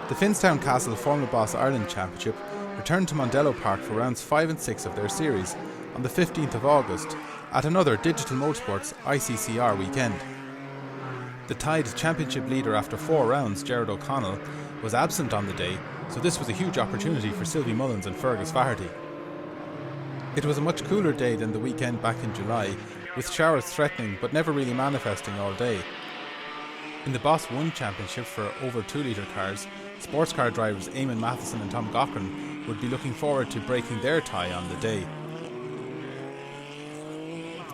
The Finstown Castle Formula Boss Ireland Championship returned to Mondello Park for rounds 5 and 6 of their series on the 15th of August at another Digital Motorsports ICCR weekend. The tied championship leader after 4 rounds, Gerard O'Connell, was absent on the day, so this was a huge opportunity for Sylvie Mullins and Fergus Faherty. It was a much cooler day than the weekend back in July, with showers threatening but never really manifesting all day. In the Boss 1 Championship for over 2 litre cars, sports car drivers Eamon Matheson and Tom Gaughran would be looking forward to breaking their tie on the day.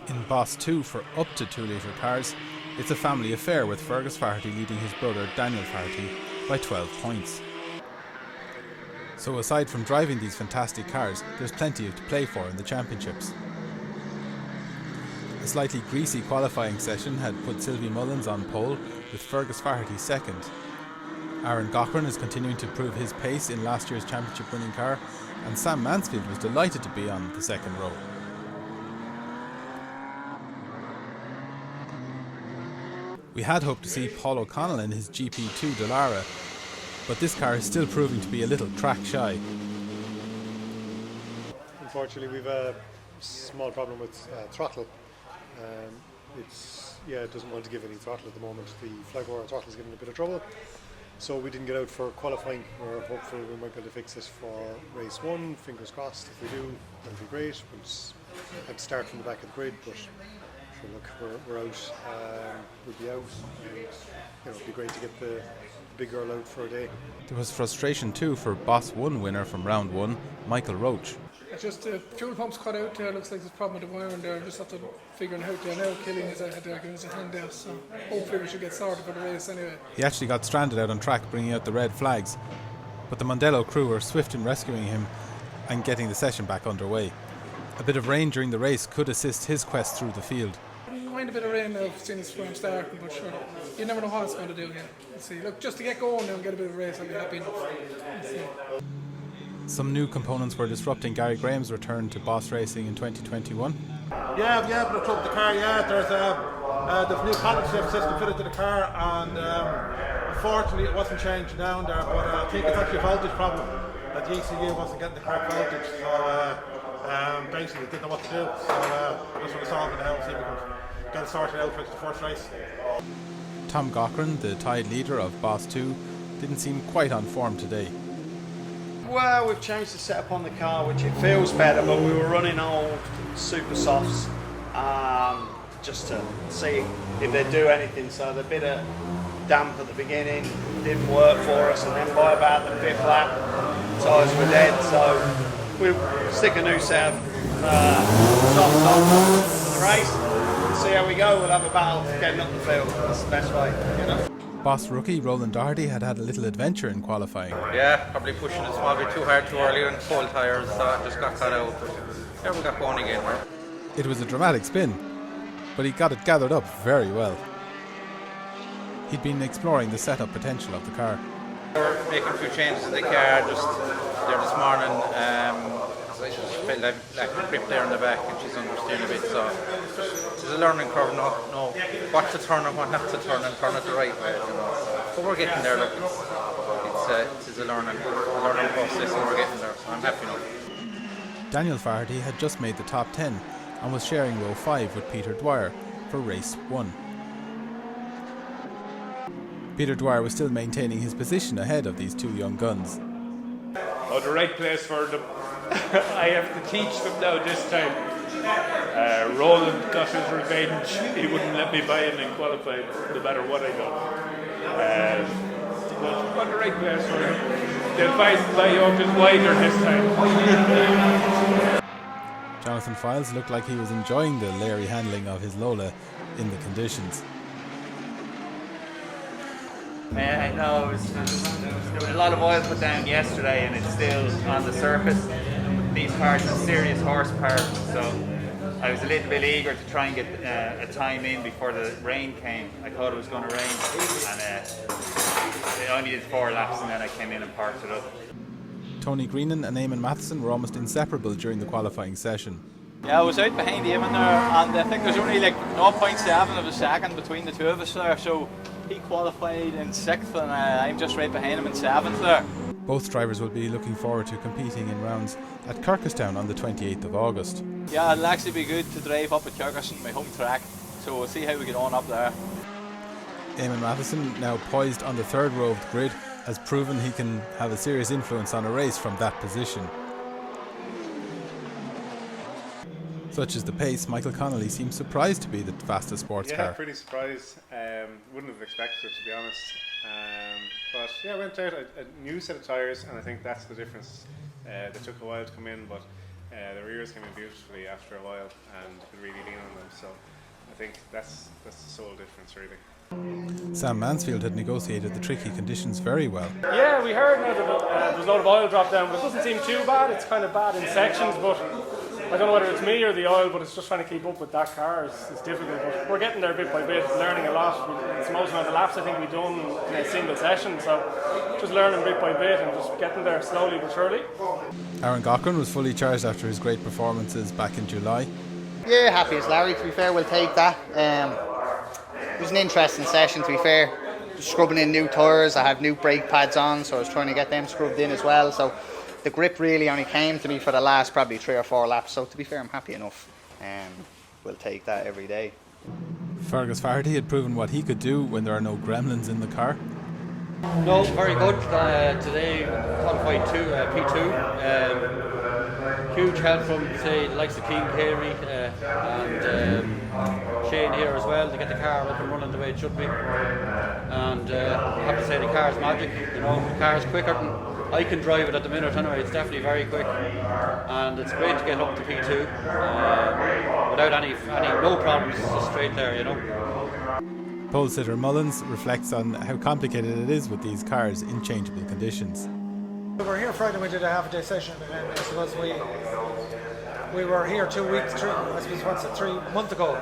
In Boss 2 for up to 2 litre cars, it's a family affair with Fergus Faherty leading his brother Daniel Faherty by 12 points. So aside from driving these fantastic cars, there's plenty to play for in the championships. A slightly greasy qualifying session had put Sylvie Mullins on pole with Fergus Faherty second. Aaron Gaughran is continuing to prove his pace in last year's championship winning car, and Sam Mansfield was delighted to be on the second row. We had hoped to see Paul O'Connell in his GP2 Dallara, but this car is still proving to be a little track shy. Unfortunately, we've a small problem with throttle. It doesn't want to give any throttle at the moment. The flywheel throttle is giving a bit of trouble, so we didn't get out for qualifying. We're hopeful we might be able to fix this for race 1. Fingers crossed. If we do, that'll be great. We'll have to start from the back of the grid, but sure, look, we're out. We'll be out, and it'd be great to get the big girl out for a day. There was frustration too for Boss 1 winner from round 1, Michael Roche. It's just the fuel pump's cut out there. Looks like there's a problem with the wiring there. Just have to figure it out there now. Killing is out there, giving us a hand out, so hopefully we should get started for the race anyway. He actually got stranded out on track, bringing out the red flags, but the Mondello crew were swift in rescuing him and getting the session back underway. A bit of rain during the race could assist his quest through the field. I don't mind a bit of rain now, seeing this from starting, but sure, you never know what it's going to do again. Let's see. Look, just to get going now and get a bit of race, I'll be happy enough. Let's see. Some new components were disrupting Gary Graham's return to Boss racing in 2021. Yeah, but I took the car, there's new paddle shift system fitted to the car, and unfortunately it wasn't changed down there, but I think it's actually a voltage problem, that the ECU wasn't getting the correct voltage, so basically didn't know what to do, so just want to solve it now and see if we can get it sorted out for the first race. Tom Gaughran, the tied leader of Boss 2, didn't seem quite on form today. Well, we've changed the setup on the car, which it feels better, but we were running old super softs just to see if they'd do anything. So the bit of damp at the beginning didn't work for us, and then by about the 5th lap, tyres were dead. So we'll stick a new set of softs on for the race and see how we go. We'll have a battle getting up the field. That's the best way, you know. Boss rookie Roland Doherty had a little adventure in qualifying. Yeah, probably pushing a small bit too hard too early on cold tyres, so just got cut out. But yeah, we got going again. It was a dramatic spin, but he got it gathered up very well. He'd been exploring the setup potential of the car. We're making a few changes in the car just there this morning. I just felt like a grip there in the back, and she's understeering a bit, so it's a learning curve. Know what to turn and what not to turn, and turn it the right way. You know. But we're getting there. Look, it's a learning process, and we're getting there. So I'm happy now. Daniel Faherty had just made the top 10 and was sharing row 5 with Peter Dwyer for race 1. Peter Dwyer was still maintaining his position ahead of these two young guns. Oh, the right place for them. I have to teach them now this time. Roland got his revenge. He wouldn't let me buy him in qualifying, no matter what I done. But got the right place for him. They'll find my yoke is wider this time. Jonathan Files looked like he was enjoying the leery handling of his Lola in the conditions. I know there was a lot of oil put down yesterday, and it's still on the surface. These cars have serious horsepower, so I was a little bit eager to try and get a time in before the rain came. I thought it was going to rain, and I only did 4 laps, and then I came in and parked it up. Tony Greenan and Eamon Matheson were almost inseparable during the qualifying session. Yeah, I was out behind Eamon there, and I think there's only like 0.7 of a second between the two of us there, so He qualified in 6th and I'm just right behind him in 7th there. Both drivers will be looking forward to competing in rounds at Kirkestown on the 28th of August. Yeah, it'll actually be good to drive up at Kirkestown, my home track, so we'll see how we get on up there. Eamon Matheson, now poised on the third row of the grid, has proven he can have a serious influence on a race from that position. Such is the pace, Michael Connolly seems surprised to be the fastest sports car. Yeah, pretty surprised. Wouldn't have expected it, to be honest. But yeah, went out a new set of tyres, and I think that's the difference. They took a while to come in, but the rears came in beautifully after a while, and you could really lean on them. So I think that's the sole difference, really. Sam Mansfield had negotiated the tricky conditions very well. Yeah, we heard now that there's a lot of oil drop down, but it doesn't seem too bad. It's kind of bad in sections, but I don't know whether it's me or the oil, but it's just trying to keep up with that car. It's difficult, but we're getting there bit by bit, learning a lot. It's the most amount of laps I think we've done in a single session, so just learning bit by bit and just getting there slowly but surely. Aaron Gaughran was fully charged after his great performances back in July. Yeah, happy as Larry, to be fair, we'll take that. It was an interesting session, to be fair. Scrubbing in new tyres, I had new brake pads on, so I was trying to get them scrubbed in as well. So the grip really only came to me for the last probably 3 or 4 laps, so to be fair, I'm happy enough. We'll take that every day. Fergus Faherty had proven what he could do when there are no gremlins in the car. No, very good. Today qualified P2. Huge help from, say, the likes of Keane Carey and Shane here as well to get the car up and running the way it should be. And I have to say the car's magic. You know, the car's quicker than I can drive it at the minute anyway. It's definitely very quick, and it's great to get up to P2 without any no problems. It's just straight there, you know. Pole sitter Mullins reflects on how complicated it is with these cars in changeable conditions. We were here Friday, we did a half-a-day session, and I suppose we were here 2 weeks, 3 months ago.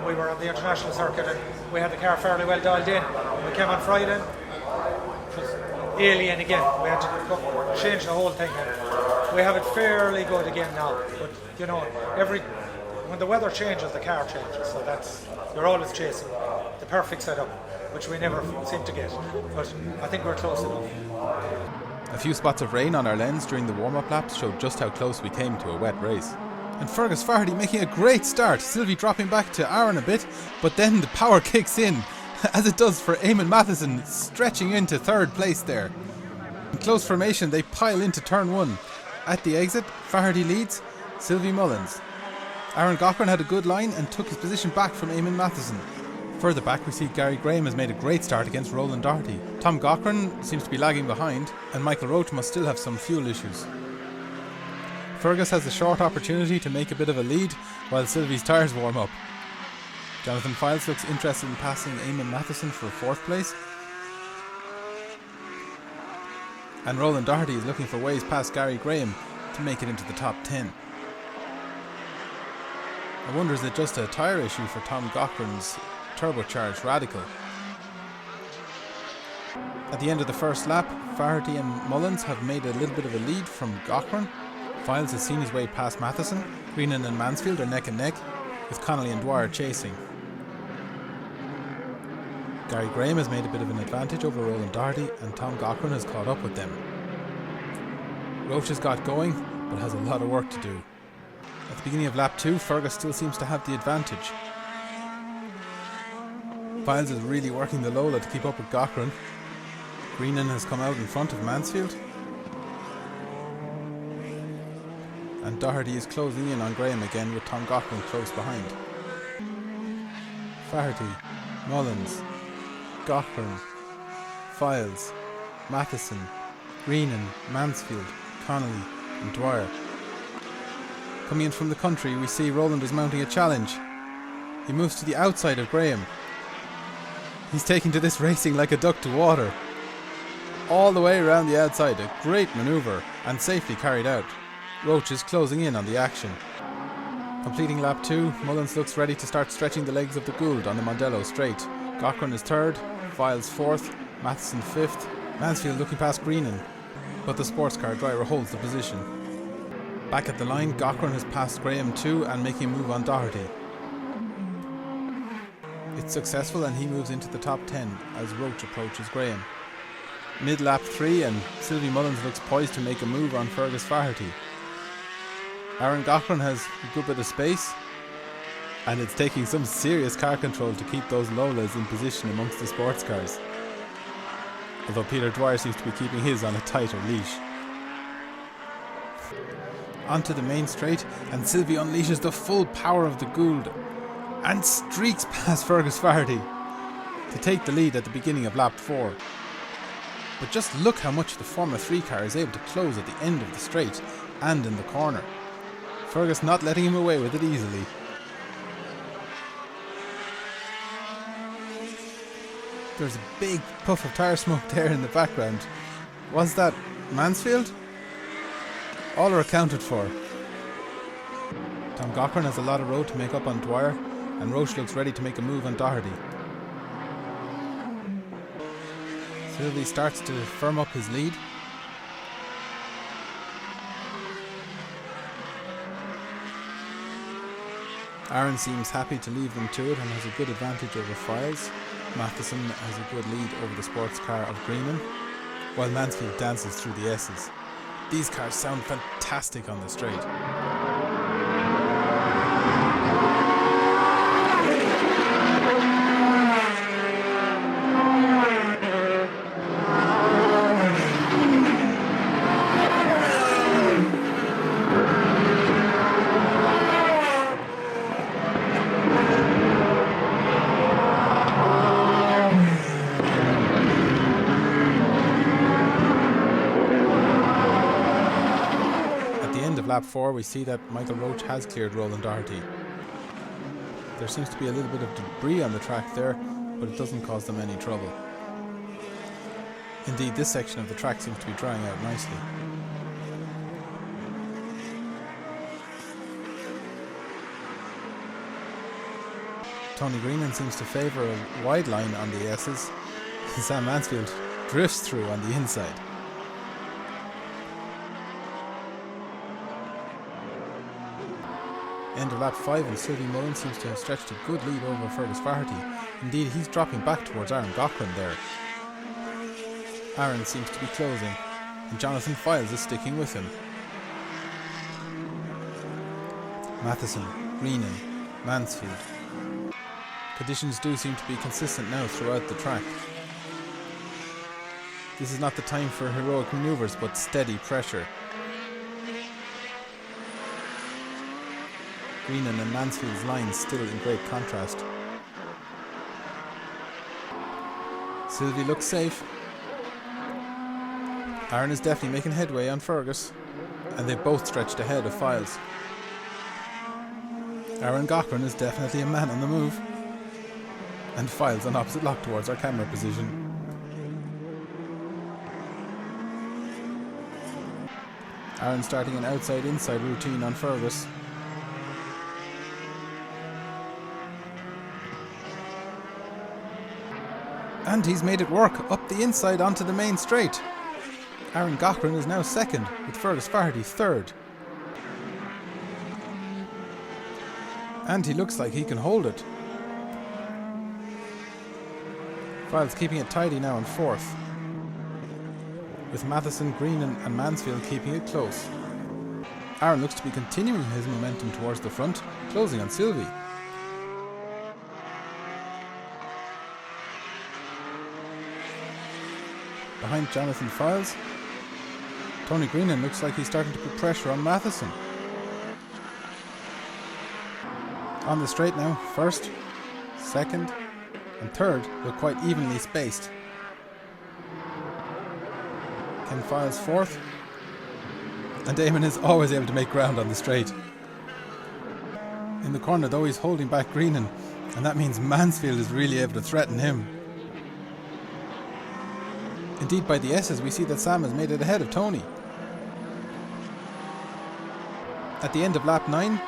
We were on the international circuit, and we had the car fairly well dialed in. We came on Friday, it was alien again. We had to change the whole thing. And we have it fairly good again now, but you know, when the weather changes, the car changes. So you're always chasing the perfect setup, which we never seem to get. But I think we're close enough. A few spots of rain on our lens during the warm-up laps showed just how close we came to a wet race. And Fergus Faherty making a great start, Sylvie dropping back to Aaron a bit, but then the power kicks in, as it does for Eamon Matheson, stretching into third place there. In close formation they pile into turn 1. At the exit, Faherty leads, Sylvie Mullins. Aaron Gaughran had a good line and took his position back from Eamon Matheson. Further back we see Gary Graham has made a great start against Roland Doherty. Tom Gaughran seems to be lagging behind, and Michael Roche must still have some fuel issues. Fergus has a short opportunity to make a bit of a lead while Sylvie's tyres warm up. Jonathan Fildes looks interested in passing Eamon Matheson for 4th place. And Roland Doherty is looking for ways past Gary Graham to make it into the top 10. I wonder, is it just a tyre issue for Tom Gaughran's turbocharged Radical? At the end of the first lap, Faherty and Mullins have made a little bit of a lead from Gaughran. Fildes has seen his way past Matheson. Greenan and Mansfield are neck and neck, with Connolly and Dwyer chasing. Gary Graham has made a bit of an advantage over Roland Doherty, and Tom Gaughran has caught up with them. Roche has got going, but has a lot of work to do. At the beginning of lap 2, Fergus still seems to have the advantage. Fildes is really working the Lola to keep up with Gaughran. Greenan has come out in front of Mansfield. And Doherty is closing in on Graham again, with Tom Gaughran close behind. Faherty, Mullins, Gaughran, Fildes, Matheson, Greenan, Mansfield, Connolly and Dwyer. Coming in from the country, we see Roland is mounting a challenge. He moves to the outside of Graham. He's taking to this racing like a duck to water. All the way around the outside, a great manoeuvre and safely carried out. Roche is closing in on the action. Completing lap 2, Mullins looks ready to start stretching the legs of the Gould on the Mondello straight. Gaughran is 3rd, Fildes 4th, Matheson 5th, Mansfield looking past Greenan, but the sports car driver holds the position. Back at the line, Gaughran has passed Graham too and making a move on Doherty. It's successful and he moves into the top 10 as Roche approaches Graham. Mid-lap 3 and Sylvie Mullins looks poised to make a move on Fergus Faherty. Aaron Gaughran has a good bit of space, and it's taking some serious car control to keep those Lolas in position amongst the sports cars. Although Peter Dwyer seems to be keeping his on a tighter leash. Onto the main straight, and Sylvie unleashes the full power of the Gould and streaks past Fergus Faherty to take the lead at the beginning of lap 4. But just look how much the Formula 3 car is able to close at the end of the straight and in the corner. Fergus not letting him away with it easily. There's a big puff of tyre smoke there in the background. Was that Mansfield? All are accounted for. Tom Gaughran has a lot of road to make up on Dwyer, and Roche looks ready to make a move on Doherty. Sylvie starts to firm up his lead. Aaron seems happy to leave them to it and has a good advantage over Fildes. Matheson has a good lead over the sports car of Greenan, while Mansfield dances through the S's. These cars sound fantastic on the straight. Lap 4 we see that Michael Roche has cleared Roland Doherty. There seems to be a little bit of debris on the track there, but it doesn't cause them any trouble. Indeed, this section of the track seems to be drying out nicely. Tony Greenan seems to favour a wide line on the S's. Sam Mansfield drifts through on the inside. End of lap 5 and Sylvie Mullins seems to have stretched a good lead over Fergus Faherty. Indeed, he's dropping back towards Aaron Gaughran there. Aaron seems to be closing, and Jonathan Fildes is sticking with him. Matheson, Greenan, Mansfield. Conditions do seem to be consistent now throughout the track. This is not the time for heroic manoeuvres, but steady pressure. Greenan and Mansfield's lines still in great contrast. Sylvie looks safe. Aaron is definitely making headway on Fergus, and they've both stretched ahead of Fildes. Aaron Gaughran is definitely a man on the move, and Fildes on opposite lock towards our camera position. Aaron starting an outside-inside routine on Fergus. And he's made it work, up the inside onto the main straight. Aaron Gaughran is now second, with Fergus Faherty third. And he looks like he can hold it. Fildes keeping it tidy now in fourth, with Matheson, Greenan and Mansfield keeping it close. Aaron looks to be continuing his momentum towards the front, closing on Sylvie. Behind Jonathan Fildes, Tony Greenan looks like he's starting to put pressure on Matheson. On the straight now, first, second and third look quite evenly spaced. Ken Fildes fourth, and Eamon is always able to make ground on the straight. In the corner though, he's holding back Greenan, and that means Mansfield is really able to threaten him. Indeed, by the S's we see that Sam has made it ahead of Tony. At the end of lap 9,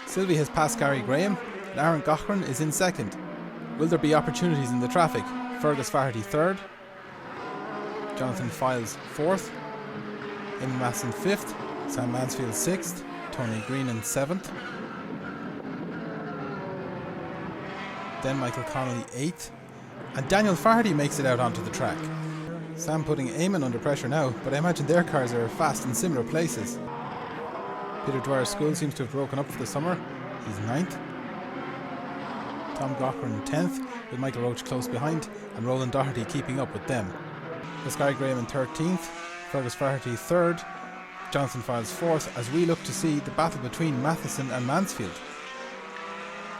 Sylvie has passed Gary Graham, and Aaron Gaughran is in second. Will there be opportunities in the traffic? Fergus Faherty third, Jonathan Fildes fourth, Eamon Matheson fifth, Sam Mansfield sixth, Tony Greenan seventh. then Michael Connolly 8th, and Daniel Faherty makes it out onto the track. Sam putting Eamon under pressure now, but I imagine their cars are fast in similar places. Peter Dwyer's school seems to have broken up for the summer. He's 9th. Tom Gaughran 10th, with Michael Roche close behind, and Roland Doherty keeping up with them. Graham in 13th, Fergus Faherty 3rd, Jonathan Fildes 4th, as we look to see the battle between Matheson and Mansfield,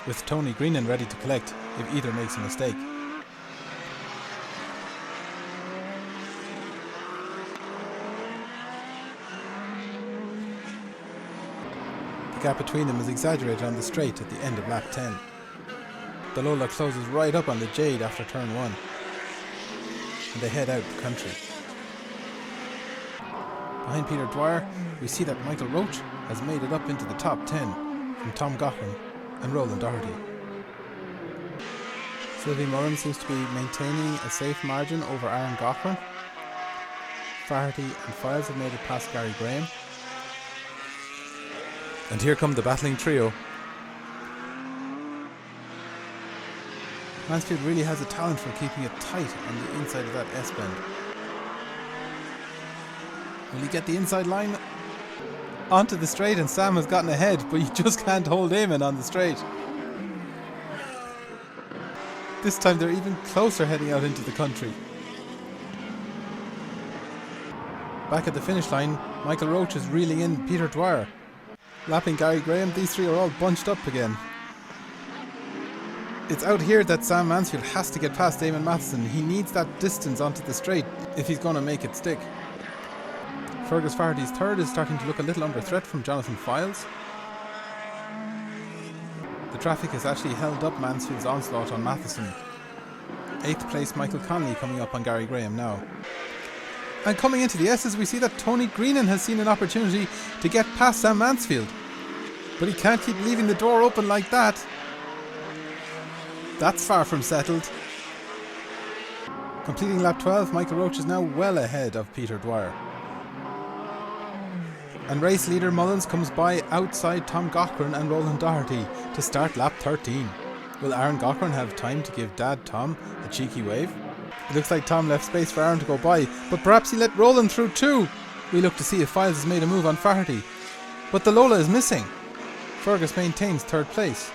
with Tony Greenan ready to collect if either makes a mistake. The gap between them is exaggerated on the straight at the end of lap 10. The Lola closes right up on the Jade after turn 1, and they head out the country. Behind Peter Dwyer, we see that Michael Roche has made it up into the top 10 from Tom Gaughran and Roland Doherty. Sylvie Mullins seems to be maintaining a safe margin over Aaron Gaughran. Faherty and Fildes have made it past Gary Graham. And here come the battling trio. Mansfield really has a talent for keeping it tight on the inside of that S-bend. Will he get the inside line? Onto the straight, and Sam has gotten ahead, but you just can't hold Eamon on the straight. This time they're even closer heading out into the country. Back at the finish line, Michael Roche is reeling in Peter Dwyer. Lapping Gary Graham, these three are all bunched up again. It's out here that Sam Mansfield has to get past Eamon Matheson. He needs that distance onto the straight if he's going to make it stick. Fergus Faherty's third is starting to look a little under threat from Jonathan Fildes. The traffic has actually held up Mansfield's onslaught on Matheson. 8th place Michael Connolly coming up on Gary Graham now. And coming into the S's, we see that Tony Greenan has seen an opportunity to get past Sam Mansfield. But he can't keep leaving the door open like that. That's far from settled. Completing lap 12, Michael Roche is now well ahead of Peter Dwyer. And race leader Mullins comes by outside Tom Gaughran and Roland Doherty to start lap 13. Will Aaron Gaughran have time to give Dad Tom a cheeky wave? It looks like Tom left space for Aaron to go by, but perhaps he let Roland through too. We look to see if Fildes has made a move on Faherty. But the Lola is missing. Fergus maintains third place.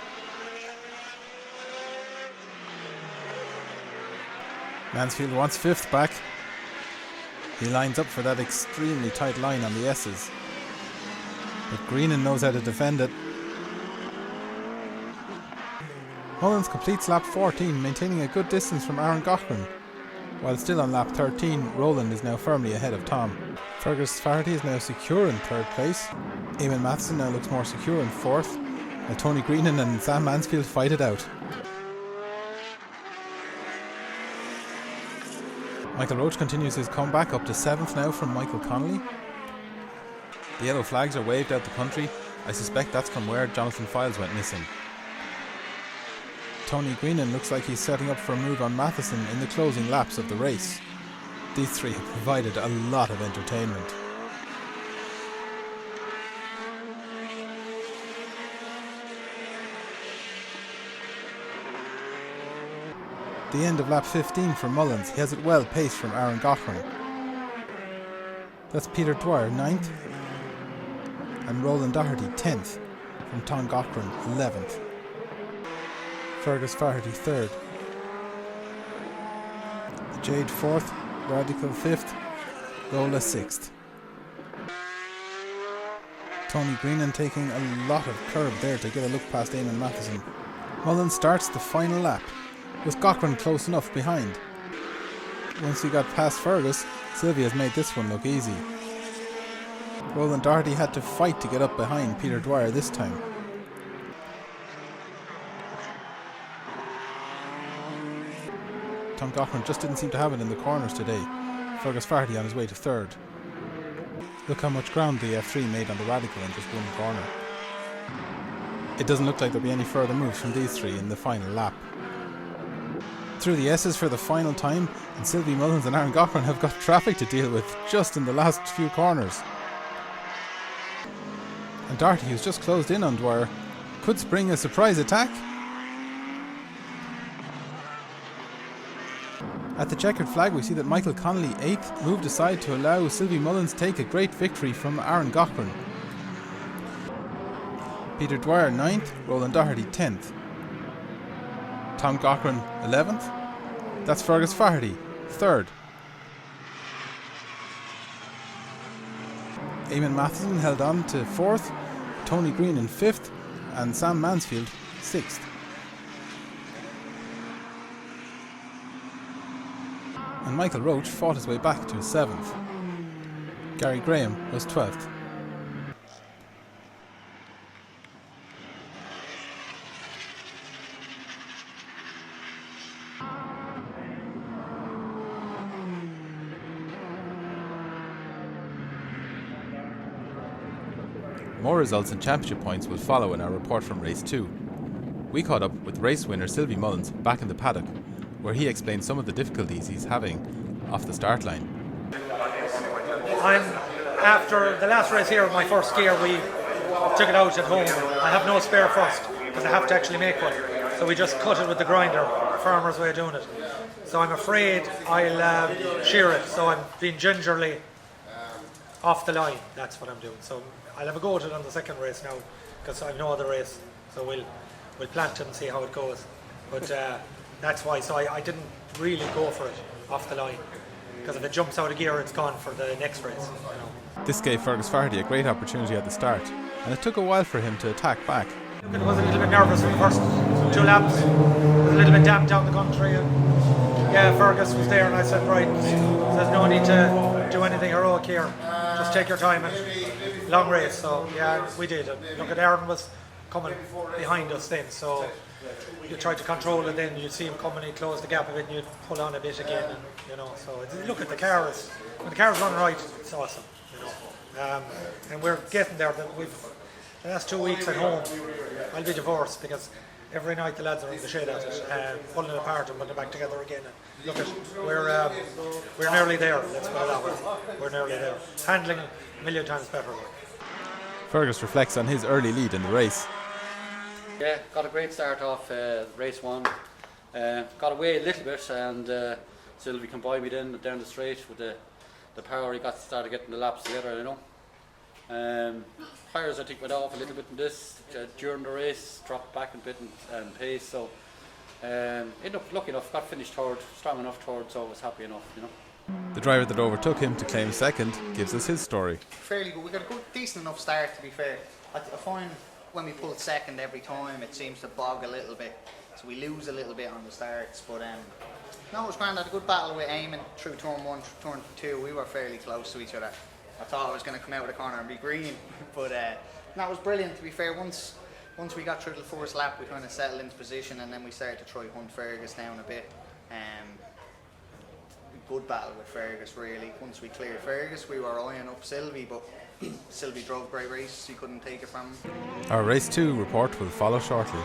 Mansfield wants 5th back. He lines up for that extremely tight line on the S's. But Greenan knows how to defend it. Mullins completes lap 14, maintaining a good distance from Aaron Gaughran. While still on lap 13, Roland is now firmly ahead of Tom. Fergus Faherty is now secure in 3rd place. Eamon Matheson now looks more secure in 4th. While Tony Greenan and Sam Mansfield fight it out. Michael Roche continues his comeback up to 7th now from Michael Connolly. The yellow flags are waved out the country. I suspect that's from where Jonathan Fildes went missing. Tony Greenan looks like he's setting up for a move on Matheson in the closing laps of the race. These three have provided a lot of entertainment. The end of lap 15 for Mullins. He has it well paced from Aaron Gaughran. That's Peter Dwyer 9th and Roland Doherty 10th from Tom Gaughran 11th. Fergus Faherty 3rd. The Jade 4th, Radical 5th, Lola 6th. Tony Greenan taking a lot of curb there to get a look past Eamon Matheson. Mullins starts the final lap, with Gaughran close enough behind. Once he got past Fergus, Sylvie has made this one look easy. Roland Doherty had to fight to get up behind Peter Dwyer this time. Tom Gaughran just didn't seem to have it in the corners today. Fergus Faherty on his way to 3rd. Look how much ground the F3 made on the Radical in just one corner. It doesn't look like there'll be any further moves from these three in the final lap. Through the S's for the final time, and Sylvie Mullins and Aaron Gaughran have got traffic to deal with just in the last few corners. And Doherty, who's just closed in on Dwyer, could spring a surprise attack. At the checkered flag we see that Michael Connolly, 8th, moved aside to allow Sylvie Mullins take a great victory from Aaron Gaughran. Peter Dwyer, 9th, Roland Doherty, 10th. Tom Gaughran, 11th. That's Fergus Faherty, 3rd. Eamon Matheson held on to 4th, Tony Greenan 5th, and Sam Mansfield 6th. And Michael Roche fought his way back to 7th. Gary Graham was 12th. More results and championship points will follow in our report from race 2. We caught up with race winner Sylvie Mullins back in the paddock, where he explained some of the difficulties he's having off the start line. After the last race here, my first gear, we took it out at home. I have no spare first because I have to actually make one. So we just cut it with the grinder, farmer's way of doing it. So I'm afraid I'll shear it. So I'm being gingerly off the line. That's what I'm doing. So I'll have a go at it on the second race now because I've no other race. So we'll plant it and see how it goes. But that's why. So I didn't really go for it off the line because if it jumps out of gear, it's gone for the next race. You know. This gave Fergus Faherty a great opportunity at the start, and it took a while for him to attack back. I was a little bit nervous in the first 2 laps. It was a little bit damp down the country, and yeah, Fergus was there, and I said, right, there's no need to do anything heroic here. Just take your time and long race. So yeah, we did. And look, at Aaron was coming behind us then, so you tried to control it. Then you'd see him coming, he'd close the gap a bit, and you'd pull on a bit again. And, you know, so look at the car. When the car's running right, it's awesome. You know, and we're getting there. But the last 2 weeks at home, I'll be divorced because every night the lads are in the shed at it, pulling it apart and putting it back together again. And look at we're nearly there. Let's put it that way. We're nearly there. Handling a million times better. Fergus reflects on his early lead in the race. Yeah, got a great start off race 1. Got away a little bit, and Sylvie can buy me then down the straight with the power. He started getting the laps together, you know. Tyres I think went off a little bit in this during the race, dropped back a bit and pace. So ended up lucky enough, got finished third, strong enough third, so I was happy enough, you know. The driver that overtook him to claim second gives us his story. Fairly good. We got a good, decent enough start, to be fair. I find when we pull second every time, it seems to bog a little bit, so we lose a little bit on the starts. But no, it was grand. I had a good battle with Eamon through turn 1, turn 2. We were fairly close to each other. I thought I was going to come out of the corner and be green, but that was brilliant. To be fair, once we got through the first lap, we kind of settled into position, and then we started to try hunt Fergus down a bit. Good battle with Fergus, really. Once we cleared Fergus, we were eyeing up Sylvie, but Sylvie drove a great race. He couldn't take it from him. Our race 2 report will follow shortly.